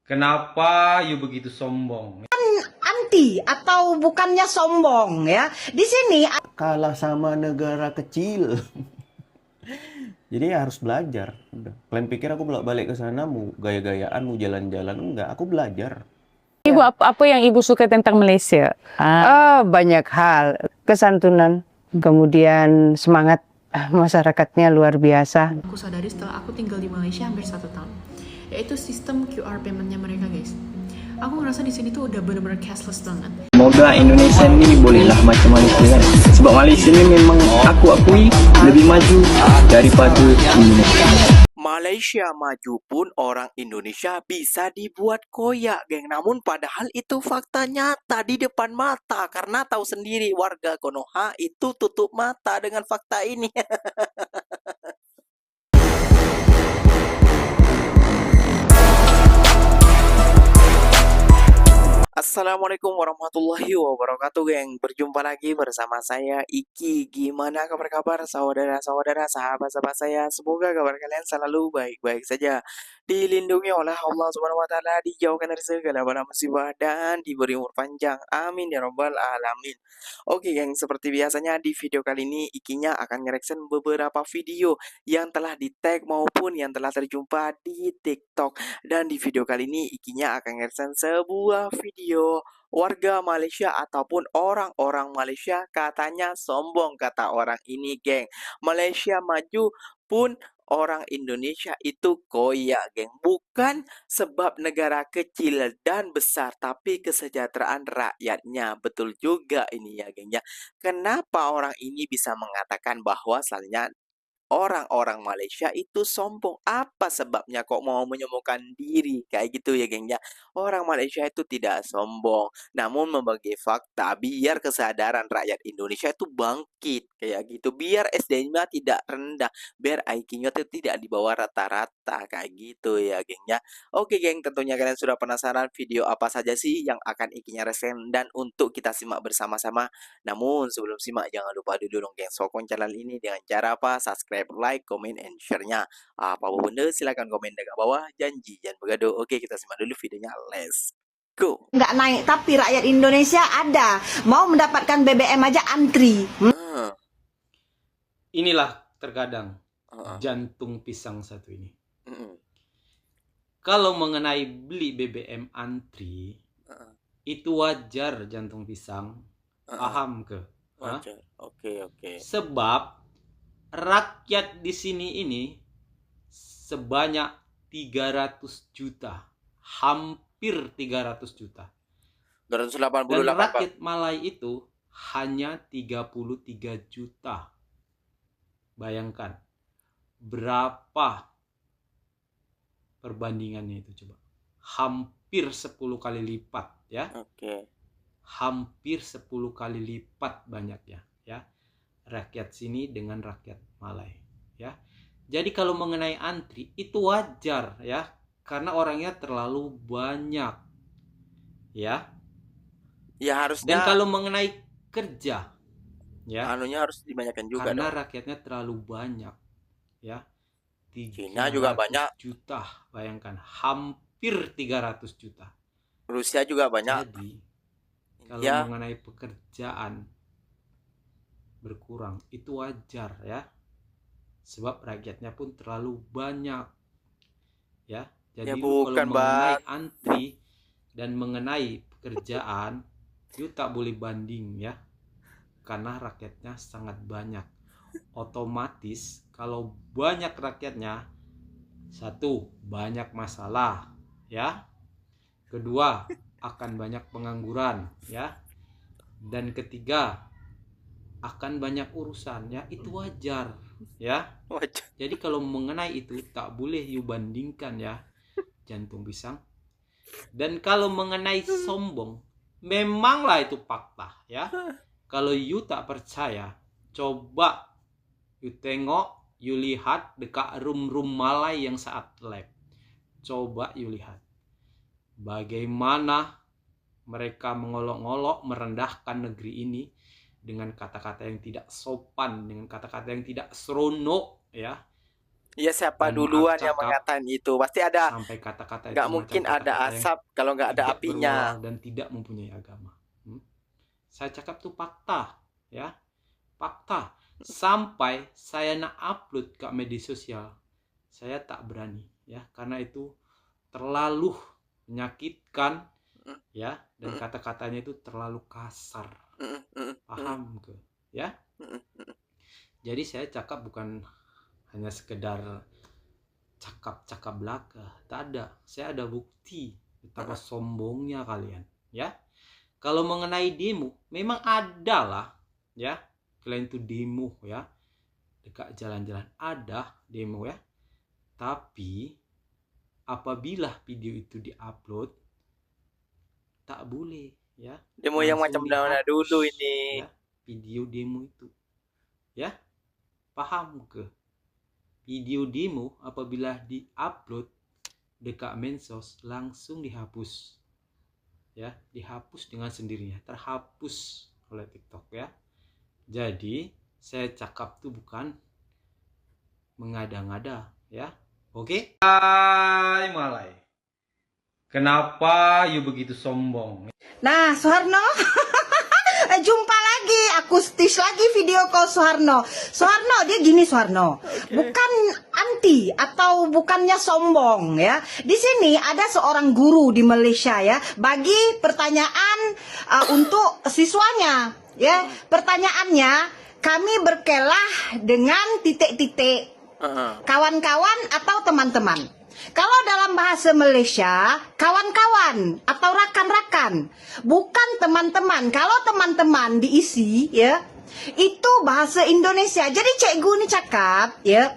Kenapa you begitu sombong? Anti atau bukannya sombong ya. Di sini Kalah sama negara kecil. Jadi ya harus belajar. Udah. Kalian pikir aku bolak-balik ke sana mau gaya-gayaan, mau jalan-jalan? Enggak, aku belajar. Ibu, apa yang Ibu suka tentang Malaysia? Banyak hal, kesantunan, kemudian semangat masyarakatnya luar biasa. Aku sadari setelah aku tinggal di Malaysia hampir 1 tahun, yaitu sistem QR paymentnya mereka, guys. Aku ngerasa di sini tuh udah bener-bener cashless banget. Semoga Indonesia ini bolehlah macam Malaysia kan. Sebab Malaysia ini memang aku akui lebih maju daripada Indonesia. Malaysia maju pun orang Indonesia bisa dibuat koyak, geng. Namun padahal itu fakta nyata di depan mata. Karena tahu sendiri warga Konoha itu tutup mata dengan fakta ini. Assalamualaikum warahmatullahi wabarakatuh, geng. Berjumpa lagi bersama saya Iki. Gimana kabar saudara-saudara, sahabat-sahabat saya? Semoga kabar kalian selalu baik-baik saja, dilindungi oleh Allah Subhanahu wa taala, dijauhkan dari segala bala musibah dan diberi umur panjang. Amin ya rabbal alamin. Oke, geng, seperti biasanya di video kali ini Ikinya akan nge-reaction beberapa video yang telah di-tag maupun yang telah terjumpa di TikTok. Dan di video kali ini Ikinya akan nge-reaction sebuah video warga Malaysia ataupun orang-orang Malaysia katanya sombong, kata orang ini, geng. Malaysia maju pun orang Indonesia itu koyak, geng. Bukan sebab negara kecil dan besar, tapi kesejahteraan rakyatnya. Betul juga ini ya, geng ya. Kenapa orang ini bisa mengatakan bahwa bahwasannya orang-orang Malaysia itu sombong? Apa sebabnya kok mau menyombongkan diri kayak gitu ya, geng ya? Orang Malaysia itu tidak sombong, namun membagi fakta biar kesadaran rakyat Indonesia itu bangkit kayak gitu, biar SDM-nya tidak rendah, biar IQ-nya itu tidak di bawah rata-rata kayak gitu ya, geng ya. Oke, geng, tentunya kalian sudah penasaran video apa saja sih yang akan Ikinya resen dan untuk kita simak bersama-sama. Namun sebelum simak jangan lupa dulu dong, geng, sokong channel ini dengan cara apa? Subscribe, like, comment, and share-nya. Apa benda silahkan komen dekat bawah. Janji jangan begaduh. Oke, kita simak dulu videonya. Let's go. nggak naik, tapi rakyat Indonesia ada mau mendapatkan BBM aja antri. Inilah terkadang jantung pisang satu ini. Mm-mm. Kalau mengenai beli BBM antri, itu wajar jantung pisang. Paham ke? Hah? Wajar. Oke. Sebab rakyat di sini ini sebanyak 300 juta. Hampir 300 juta. 288, Dan Pak. rakyat Malai itu hanya 33 juta. Bayangkan berapa perbandingannya itu, coba. Hampir 10 kali lipat ya. Oke. Hampir 10 kali lipat banyaknya ya. Rakyat sini dengan rakyat Malai ya. Jadi kalau mengenai antri itu wajar ya, karena orangnya terlalu banyak ya. Ya harusnya. Dan kalau mengenai kerja ya, anunya harus dibanyakan juga karena dong. rakyatnya terlalu banyak ya. Cina juga banyak. Juta, bayangkan, hampir 300 juta. Rusia juga banyak. Jadi kalau Ya. mengenai pekerjaan berkurang itu wajar ya, sebab rakyatnya pun terlalu banyak ya. Jadi Ya, kalau bukan, mengenai Bang. antri dan mengenai pekerjaan you tak boleh banding ya, karena rakyatnya sangat banyak. Otomatis kalau banyak rakyatnya, satu, banyak masalah ya, kedua, akan banyak pengangguran ya, dan ketiga, akan banyak urusan ya. Itu wajar ya. Wajar. Jadi kalau mengenai itu tak boleh you bandingkan ya, jantung pisang. Dan kalau mengenai sombong, memanglah itu fakta ya. Kalau you tak percaya, coba you tengok, you lihat dekat room-room Malai yang saat lab. Coba you lihat bagaimana mereka mengolok-olok, merendahkan negeri ini dengan kata-kata yang tidak sopan, dengan kata-kata yang tidak seronok ya. Ya siapa dan duluan maaf yang cakap mengatakan itu? Pasti ada. sampai kata-kata itu Nggak macam mungkin ada kata-kata yang asap kalau nggak ada tidak apinya. bermoral dan tidak mempunyai agama. Saya cakap tuh fakta, ya, fakta. Sampai saya nak upload ke media sosial, saya tak berani, ya, karena itu terlalu menyakitkan, ya, dan kata-katanya itu terlalu kasar. Paham ke? Ya. Jadi saya cakap bukan hanya sekedar cakap-cakap belaka, tak ada. Saya ada bukti betapa sombongnya kalian, ya. Kalau mengenai demo, memang ada lah, ya. Kalian itu demo, ya, dekat jalan-jalan ada demo, ya. Tapi apabila video itu diupload, tak boleh, ya. Demo yang Langsung macam mana dihapus, dulu ini? ya, video demo itu, ya. Paham ke? Video demo apabila diupload dekat mensos langsung dihapus, ya, dihapus dengan sendirinya, terhapus oleh TikTok, ya. Jadi saya cakap tuh bukan mengada-ngada, ya. Oke? Hai Malai, kenapa you begitu sombong? Nah, Soeharno, jumpa lagi. Aku stis lagi video call Soeharno. Soeharno, dia gini Soeharno. Bukan anti atau bukannya sombong, ya. Di sini ada seorang guru di Malaysia, ya. Bagi pertanyaan untuk siswanya, ya. Pertanyaannya, kami berkelah dengan titik-titik. Kawan-kawan atau teman-teman. Kalau dalam bahasa Malaysia, kawan-kawan atau rakan-rakan, bukan teman-teman. Kalau teman-teman diisi, ya, itu bahasa Indonesia. Jadi cikgu ni cakap, ya,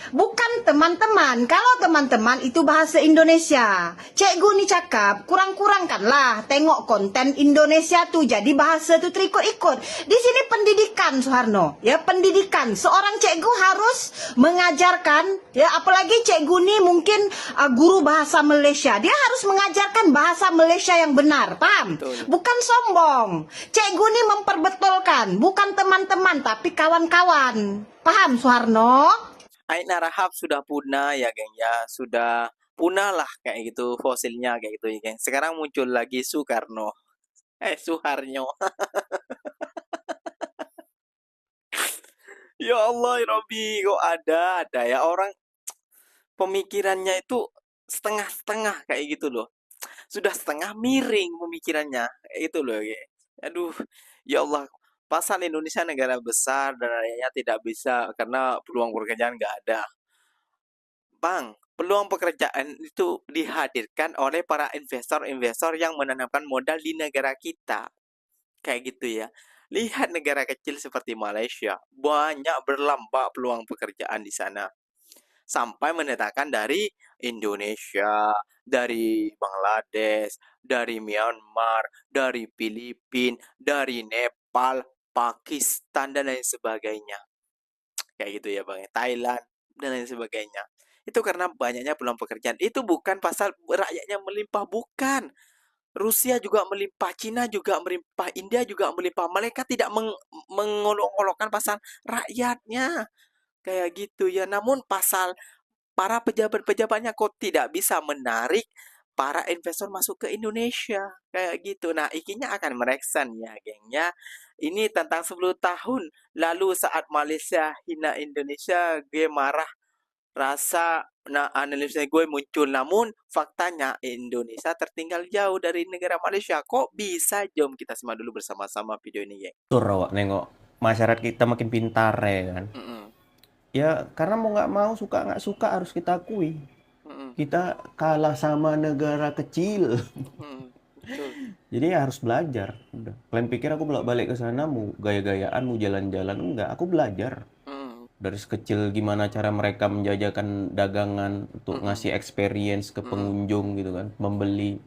bukan teman-teman. Kalau teman-teman itu bahasa Indonesia. Cikgu ni cakap, kurang-kurangkanlah tengok konten Indonesia tuh, jadi bahasa tuh terikut-ikut. Di sini pendidikan, Soeharno, ya, pendidikan. Seorang cikgu harus mengajarkan, ya, apalagi cikgu ni mungkin guru bahasa Malaysia. Dia harus mengajarkan bahasa Malaysia yang benar, paham? Bukan sombong. Cikgu ni memperbetulkan, bukan teman-teman tapi kawan-kawan. Paham, Soeharno? Aina Rahab sudah punah ya geng ya, sudah punah lah kayak gitu fosilnya kayak gitu ya geng. Sekarang muncul lagi Soekarno, Soeharno. Ya Allah, ya Robbi, kok ada ya orang pemikirannya itu setengah-setengah kayak gitu loh. Sudah setengah miring pemikirannya kayak gitu loh ya. Aduh, ya Allah. Pasal Indonesia negara besar dan rakyatnya tidak bisa karena peluang pekerjaan nggak ada. Bang, peluang pekerjaan itu dihadirkan oleh para investor-investor yang menanamkan modal di negara kita. Kayak gitu ya. Lihat negara kecil seperti Malaysia, banyak berlambak peluang pekerjaan di sana. Sampai mendatangkan dari Indonesia, dari Bangladesh, dari Myanmar, dari Filipina, dari Nepal, Pakistan, dan lain sebagainya. Kayak gitu ya Bang, Thailand, dan lain sebagainya. Itu karena banyaknya peluang pekerjaan. Itu bukan pasal rakyatnya melimpah, bukan. Rusia juga melimpah, Cina juga melimpah, India juga melimpah. Mereka tidak mengolok-olokkan pasal rakyatnya. Kayak gitu ya. Namun pasal para pejabat-pejabatnya kok tidak bisa menarik para investor masuk ke Indonesia. Kayak gitu. Nah, ikinya akan mereksan ya, gengnya. Ini tentang 10 tahun lalu saat Malaysia hina Indonesia, gue marah. Rasa analisnya gue muncul. Namun faktanya Indonesia tertinggal jauh dari negara Malaysia. Kok bisa? Jom kita simak dulu bersama-sama video ini, geng. Tur awak nengok masyarakat kita makin pintar ya kan. Ya karena mau nggak mau, suka nggak suka harus kita akui. Kita kalah sama negara kecil. Jadi harus belajar. Udah. Kalian pikir aku bolak-balik ke sana mau gaya-gayaan, mau jalan-jalan? Enggak, aku belajar. Dari sekecil gimana cara mereka menjajakan dagangan untuk ngasih experience ke pengunjung gitu kan, membeli.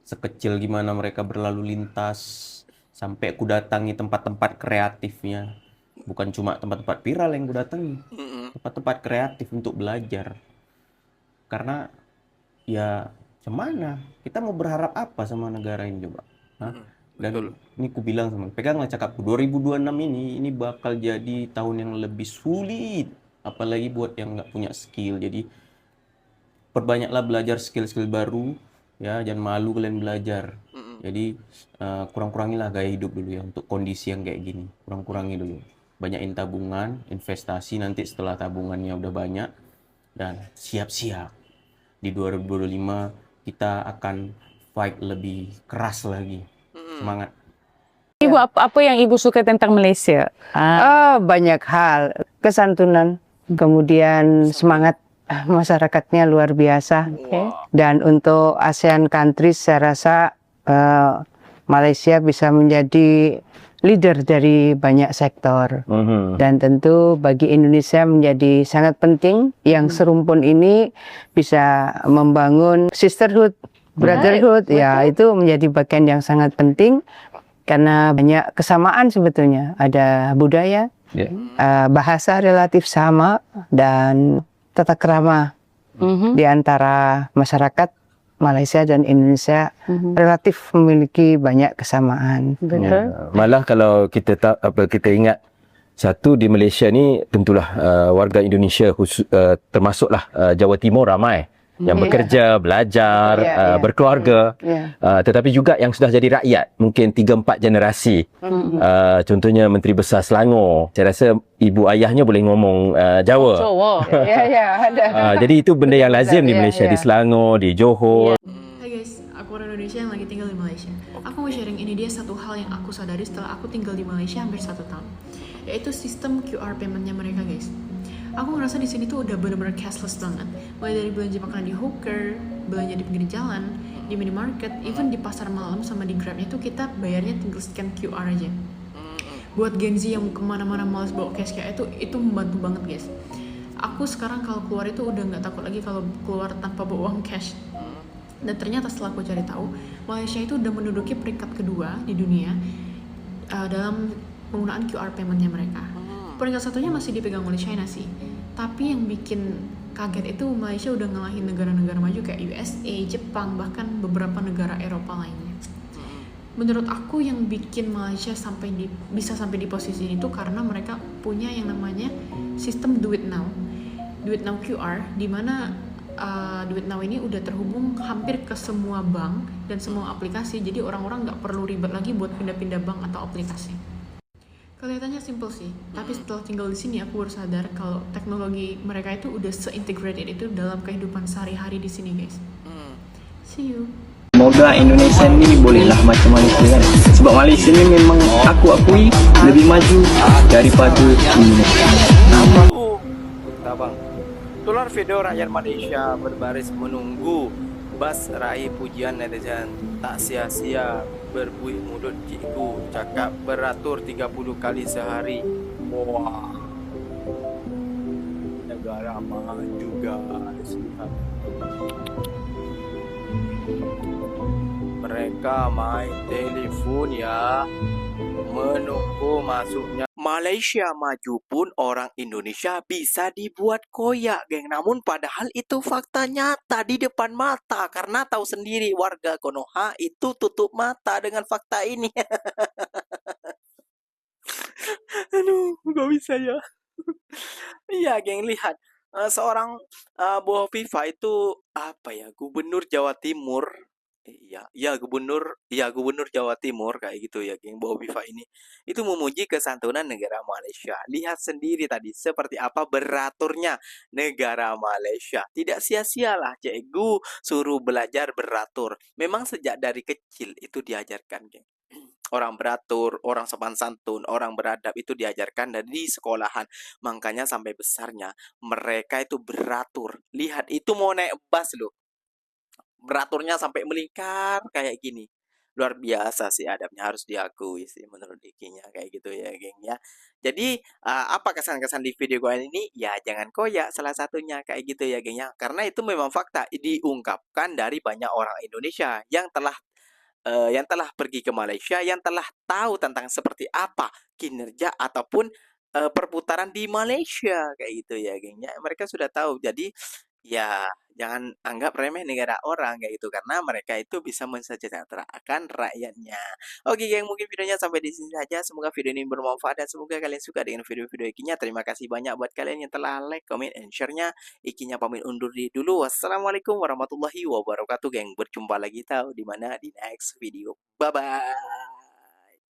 Sekecil gimana mereka berlalu lintas, sampai aku datangi tempat-tempat kreatifnya. Bukan cuma tempat-tempat viral yang aku datangi, tempat-tempat kreatif untuk belajar. Karena ya gimana, kita mau berharap apa sama negara ini coba? Dan ini ku bilang sama, peganglah cakapku, 2026 ini bakal jadi tahun yang lebih sulit apalagi buat yang nggak punya skill. Jadi perbanyaklah belajar skill-skill baru, ya, jangan malu kalian belajar. Jadi kurang-kurangilah gaya hidup dulu ya untuk kondisi yang kayak gini. Kurang-kurangi dulu. Banyakin tabungan, investasi, nanti setelah tabungannya udah banyak, dan siap-siap di 2025 kita akan fight lebih keras lagi. Semangat. Ibu apa yang ibu suka tentang Malaysia? Banyak hal, kesantunan, kemudian semangat masyarakatnya luar biasa. Dan untuk ASEAN countries saya rasa Malaysia bisa menjadi leader dari banyak sektor. Dan tentu bagi Indonesia menjadi sangat penting yang serumpun ini bisa membangun sisterhood, brotherhood, ya itu menjadi bagian yang sangat penting karena banyak kesamaan sebetulnya. Ada budaya, bahasa relatif sama, dan tata krama di antara masyarakat Malaysia dan Indonesia relatif memiliki banyak kesamaan. Malah kalau kita kita ingat satu di Malaysia ni tentulah warga Indonesia termasuklah Jawa Timur ramai yang bekerja, belajar, berkeluarga. Tetapi juga yang sudah jadi rakyat, mungkin 3-4 generasi. Contohnya Menteri Besar Selangor. Saya rasa ibu ayahnya boleh ngomong Jawa. Ada. Jadi itu benda yang lazim di Malaysia, di Selangor, di Johor. Hai guys, aku orang Indonesia yang lagi tinggal di Malaysia. Aku mau sharing ini dia satu hal yang aku sadari setelah aku tinggal di Malaysia hampir 1 tahun, yaitu sistem QR paymentnya mereka guys. Aku ngerasa di sini tuh udah bener-bener cashless banget. Mulai dari belanja makanan di hawker, belanja di pinggir jalan, di minimarket, even di pasar malam sama di Grabnya tuh kita bayarnya tinggal scan QR aja. Buat Gen Z yang kemana-mana malas bawa cash kayak itu membantu banget guys. Aku sekarang kalau keluar itu udah nggak takut lagi kalau keluar tanpa bawa uang cash. Dan ternyata setelah aku cari tahu, Malaysia itu udah menduduki peringkat kedua di dunia dalam penggunaan QR paymentnya mereka. Peringkat satunya masih dipegang oleh China sih. Tapi yang bikin kaget itu Malaysia udah ngalahin negara-negara maju kayak USA, Jepang, bahkan beberapa negara Eropa lainnya. Menurut aku yang bikin Malaysia bisa sampai di posisi ini tuh karena mereka punya yang namanya sistem Duit Now QR, di mana Duit Now ini udah terhubung hampir ke semua bank dan semua aplikasi, jadi orang-orang nggak perlu ribet lagi buat pindah-pindah bank atau aplikasi. Kelihatannya simple sih, tapi setelah tinggal di sini aku baru sadar kalau teknologi mereka itu udah se-integrated itu dalam kehidupan sehari-hari di sini guys. See you. Semoga Indonesia ni bolehlah macam Malaysia kan. Sebab Malaysia ni memang aku akui lebih maju daripada Indonesia. Bang. Tular video rakyat Malaysia berbaris menunggu bas raih pujian netizen. Tak sia-sia berbuih mulut cikgu, cakap beratur 30 kali sehari. Wah, negara maju guys. Mereka main telefon ya, menunggu masuknya. Malaysia maju pun orang Indonesia bisa dibuat koyak, geng. Namun padahal itu fakta nyata di depan mata. Karena tahu sendiri warga Konoha itu tutup mata dengan fakta ini. Aduh, gak bisa ya. Iya, geng, lihat. Seorang buah FIFA itu apa ya? Gubernur Jawa Timur. Gubernur Jawa Timur kayak gitu ya, geng. Bawa FIFA ini itu memuji kesantunan negara Malaysia. Lihat sendiri tadi seperti apa beraturnya negara Malaysia. Tidak sia-sialah cikgu suruh belajar beratur. Memang sejak dari kecil itu diajarkan, geng. Orang beratur, orang sopan santun, orang beradab itu diajarkan dari sekolahan. Makanya sampai besarnya mereka itu beratur. Lihat, itu mau naik bus loh. Beraturnya sampai melingkar kayak gini. Luar biasa sih adabnya, harus diakui sih menurut Dikinya kayak gitu ya, geng ya. Jadi apa kesan-kesan di video gue ini? Ya jangan koyak, salah satunya kayak gitu ya, geng ya. Karena itu memang fakta diungkapkan dari banyak orang Indonesia yang telah pergi ke Malaysia, yang telah tahu tentang seperti apa kinerja ataupun perputaran di Malaysia kayak gitu ya, geng ya. Mereka sudah tahu. Jadi Ya, jangan anggap remeh negara orang kayak gitu karena mereka itu bisa mensejahterakan rakyatnya. Oke, geng, mungkin videonya sampai di sini saja. Semoga video ini bermanfaat dan semoga kalian suka dengan video-video ikinya. Terima kasih banyak buat kalian yang telah like, comment, and share-nya. Ikinya pamit undur diri dulu. Wassalamualaikum warahmatullahi wabarakatuh, geng. Berjumpa lagi tahu di mana di next video. Bye bye.